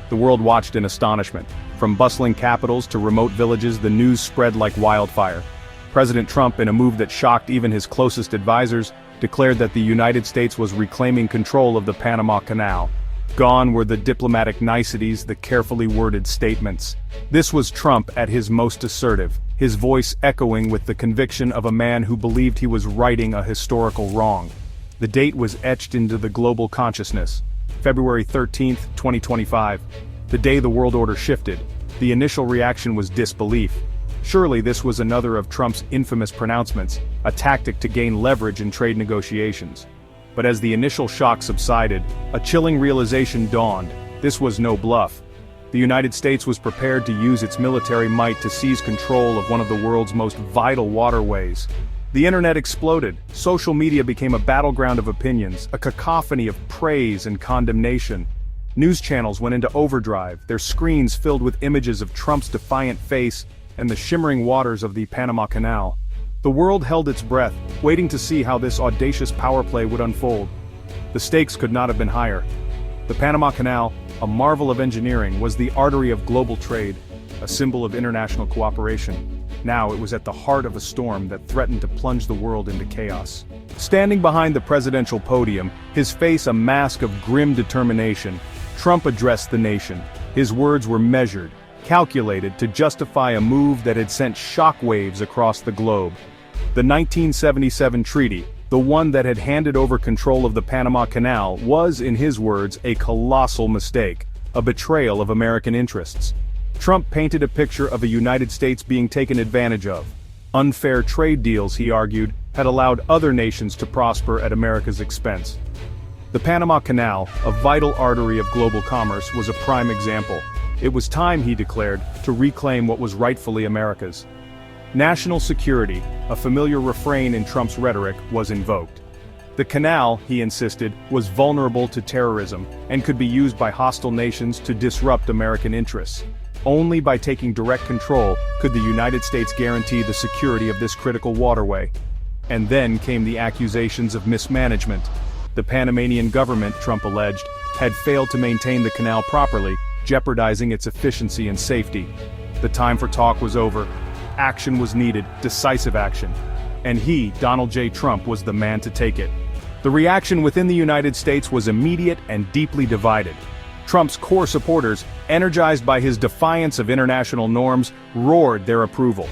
The world watched in astonishment. From bustling capitals to remote villages, the news spread like wildfire. President Trump, in a move that shocked even his closest advisors, declared that the United States was reclaiming control of the Panama Canal. Gone were the diplomatic niceties, the carefully worded statements. This was Trump at his most assertive, his voice echoing with the conviction of a man who believed he was righting a historical wrong. The date was etched into the global consciousness. February 13, 2025. The day the world order shifted. The initial reaction was disbelief. Surely this was another of Trump's infamous pronouncements, a tactic to gain leverage in trade negotiations. But as the initial shock subsided, a chilling realization dawned. This was no bluff. The United States was prepared to use its military might to seize control of one of the world's most vital waterways. The internet exploded. Social media became a battleground of opinions, a cacophony of praise and condemnation. News channels went into overdrive, their screens filled with images of Trump's defiant face and the shimmering waters of the Panama Canal. The world held its breath, waiting to see how this audacious power play would unfold. The stakes could not have been higher. The Panama Canal, a marvel of engineering, was the artery of global trade, a symbol of international cooperation. Now it was at the heart of a storm that threatened to plunge the world into chaos. Standing behind the presidential podium, his face a mask of grim determination, Trump addressed the nation. His words were measured, calculated to justify a move that had sent shockwaves across the globe. The 1977 treaty, the one that had handed over control of the Panama Canal, was, in his words, a colossal mistake, a betrayal of American interests. Trump painted a picture of a United States being taken advantage of. Unfair trade deals, he argued, had allowed other nations to prosper at America's expense. The Panama Canal, a vital artery of global commerce, was a prime example. It was time, he declared, to reclaim what was rightfully America's. National security, a familiar refrain in Trump's rhetoric, was invoked. The canal, he insisted, was vulnerable to terrorism and could be used by hostile nations to disrupt American interests. Only by taking direct control could the United States guarantee the security of this critical waterway. And then came the accusations of mismanagement. The Panamanian government, Trump alleged, had failed to maintain the canal properly, jeopardizing its efficiency and safety. The time for talk was over. Action was needed, decisive action. And he, Donald J. Trump, was the man to take it. The reaction within the United States was immediate and deeply divided. Trump's core supporters, energized by his defiance of international norms, roared their approval.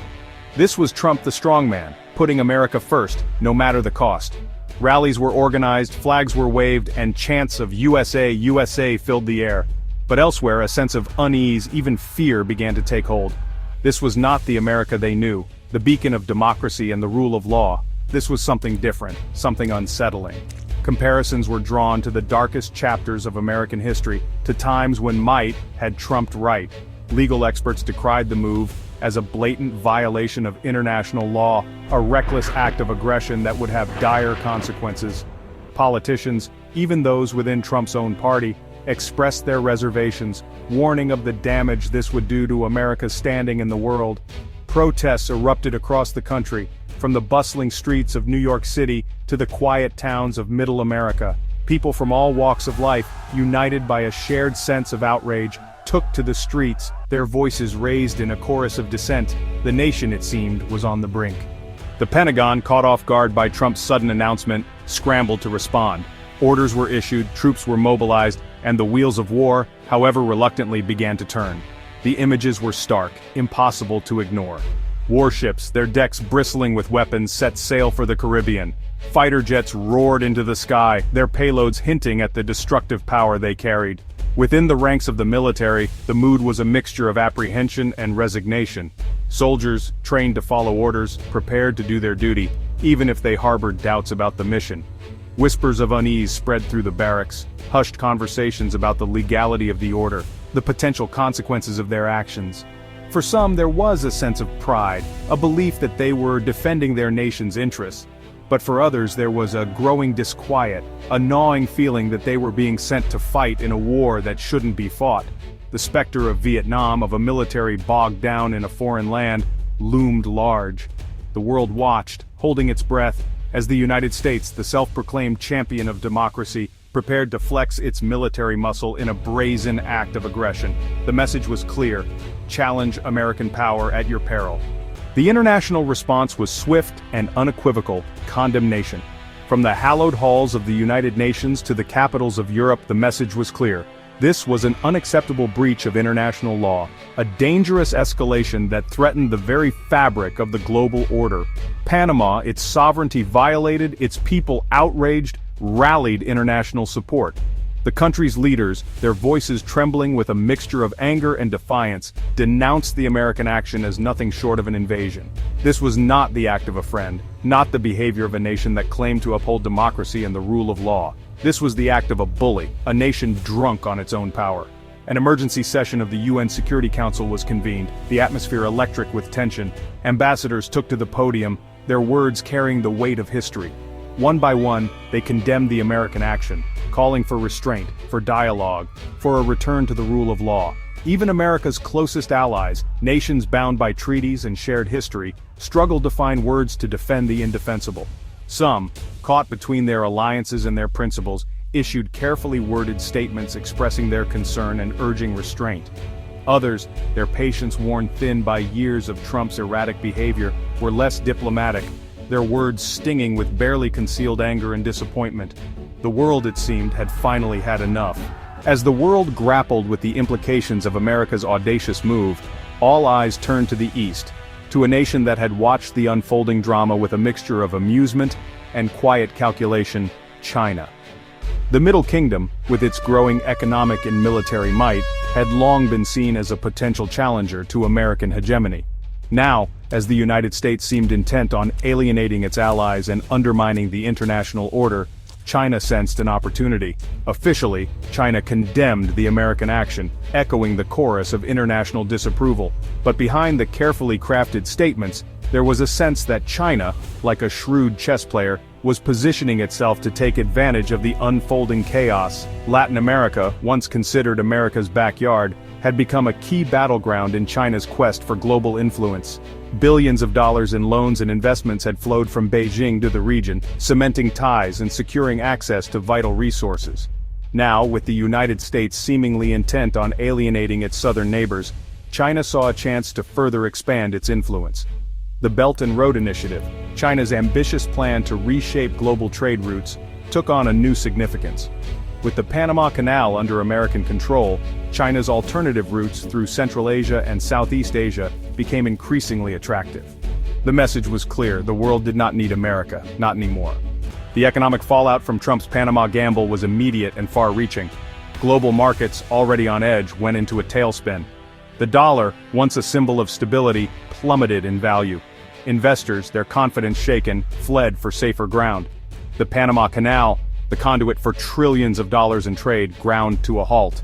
This was Trump the strongman, putting America first, no matter the cost. Rallies were organized, flags were waved, and chants of USA, USA filled the air. But elsewhere, a sense of unease, even fear, began to take hold. This was not the America they knew, the beacon of democracy and the rule of law. This was something different, something unsettling. Comparisons were drawn to the darkest chapters of American history, to times when might had trumped right. Legal experts decried the move as a blatant violation of international law, a reckless act of aggression that would have dire consequences. Politicians, even those within Trump's own party, expressed their reservations, warning of the damage this would do to America's standing in the world. Protests erupted across the country, from the bustling streets of New York City to the quiet towns of Middle America. People from all walks of life, united by a shared sense of outrage, took to the streets, their voices raised in a chorus of dissent. The nation, it seemed, was on the brink. The Pentagon, caught off guard by Trump's sudden announcement, scrambled to respond. Orders were issued, troops were mobilized, and the wheels of war, however reluctantly, began to turn. The images were stark, impossible to ignore. Warships, their decks bristling with weapons, set sail for the Caribbean. Fighter jets roared into the sky, their payloads hinting at the destructive power they carried. Within the ranks of the military, the mood was a mixture of apprehension and resignation. Soldiers, trained to follow orders, prepared to do their duty, even if they harbored doubts about the mission. Whispers of unease spread through the barracks, hushed conversations about the legality of the order, the potential consequences of their actions. For some, there was a sense of pride, a belief that they were defending their nation's interests. But for others, there was a growing disquiet, a gnawing feeling that they were being sent to fight in a war that shouldn't be fought. The specter of Vietnam, of a military bogged down in a foreign land, loomed large. The world watched, holding its breath, as the United States, the self-proclaimed champion of democracy, prepared to flex its military muscle in a brazen act of aggression. The message was clear: challenge American power at your peril. The international response was swift and unequivocal: condemnation. From the hallowed halls of the United Nations to the capitals of Europe, the message was clear. This was an unacceptable breach of international law, a dangerous escalation that threatened the very fabric of the global order. Panama, its sovereignty violated, its people outraged, rallied international support. The country's leaders, their voices trembling with a mixture of anger and defiance, denounced the American action as nothing short of an invasion. This was not the act of a friend, not the behavior of a nation that claimed to uphold democracy and the rule of law. This was the act of a bully, a nation drunk on its own power. An emergency session of the UN Security Council was convened, the atmosphere electric with tension. Ambassadors took to the podium, their words carrying the weight of history. One by one, they condemned the American action, calling for restraint, for dialogue, for a return to the rule of law. Even America's closest allies, nations bound by treaties and shared history, struggled to find words to defend the indefensible. Some, caught between their alliances and their principles, issued carefully worded statements expressing their concern and urging restraint. Others, their patience worn thin by years of Trump's erratic behavior, were less diplomatic, their words stinging with barely concealed anger and disappointment. The world, it seemed, had finally had enough. As the world grappled with the implications of America's audacious move, all eyes turned to the east, to a nation that had watched the unfolding drama with a mixture of amusement and quiet calculation: China. The Middle Kingdom, with its growing economic and military might, had long been seen as a potential challenger to American hegemony. Now, as the United States seemed intent on alienating its allies and undermining the international order, China sensed an opportunity. Officially, China condemned the American action, echoing the chorus of international disapproval. But behind the carefully crafted statements, there was a sense that China, like a shrewd chess player, was positioning itself to take advantage of the unfolding chaos. Latin America, once considered America's backyard, had become a key battleground in China's quest for global influence. Billions of dollars in loans and investments had flowed from Beijing to the region, cementing ties and securing access to vital resources. Now, with the United States seemingly intent on alienating its southern neighbors, China saw a chance to further expand its influence. The Belt and Road Initiative, China's ambitious plan to reshape global trade routes, took on a new significance. With the Panama Canal under American control, China's alternative routes through Central Asia and Southeast Asia became increasingly attractive. The message was clear: the world did not need America, not anymore. The economic fallout from Trump's Panama gamble was immediate and far-reaching. Global markets, already on edge, went into a tailspin. The dollar, once a symbol of stability, plummeted in value. Investors, their confidence shaken, fled for safer ground. The Panama Canal, the conduit for trillions of dollars in trade, ground to a halt.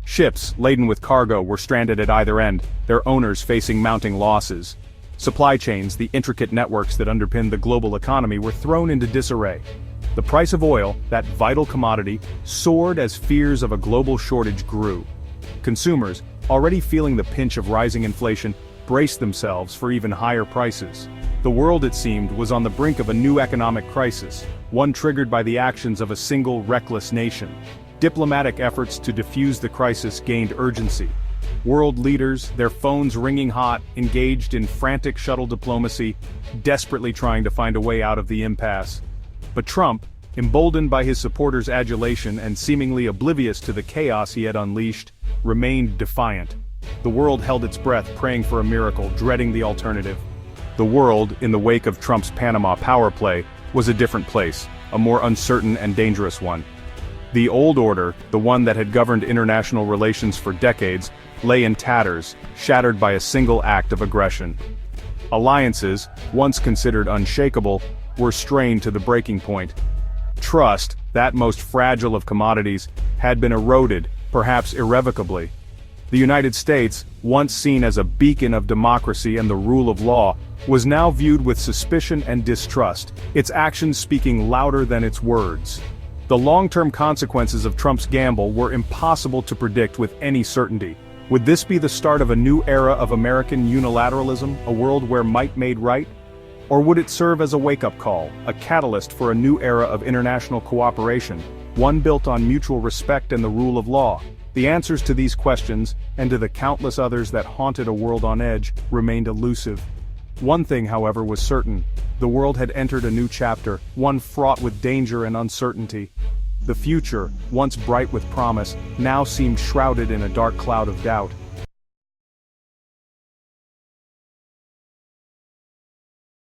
Ships, laden with cargo, were stranded at either end, their owners facing mounting losses. Supply chains, the intricate networks that underpinned the global economy, were thrown into disarray. The price of oil, that vital commodity, soared as fears of a global shortage grew. Consumers, already feeling the pinch of rising inflation, braced themselves for even higher prices. The world, it seemed, was on the brink of a new economic crisis, one triggered by the actions of a single reckless nation. Diplomatic efforts to defuse the crisis gained urgency. World leaders, their phones ringing hot, engaged in frantic shuttle diplomacy, desperately trying to find a way out of the impasse. But Trump, emboldened by his supporters' adulation and seemingly oblivious to the chaos he had unleashed, remained defiant. The world held its breath, praying for a miracle, dreading the alternative. The world, in the wake of Trump's Panama power play, was a different place, a more uncertain and dangerous one. The old order, the one that had governed international relations for decades, lay in tatters, shattered by a single act of aggression. Alliances, once considered unshakable, were strained to the breaking point. Trust, that most fragile of commodities, had been eroded, perhaps irrevocably. The United States, once seen as a beacon of democracy and the rule of law, was now viewed with suspicion and distrust, its actions speaking louder than its words. The long-term consequences of Trump's gamble were impossible to predict with any certainty. Would this be the start of a new era of American unilateralism, a world where might made right? Or would it serve as a wake-up call, a catalyst for a new era of international cooperation? one built on mutual respect and the rule of law? The answers to these questions, and to the countless others that haunted a world on edge, remained elusive. One thing, however, was certain. The world had entered a new chapter, one fraught with danger and uncertainty. The future, once bright with promise, now seemed shrouded in a dark cloud of doubt.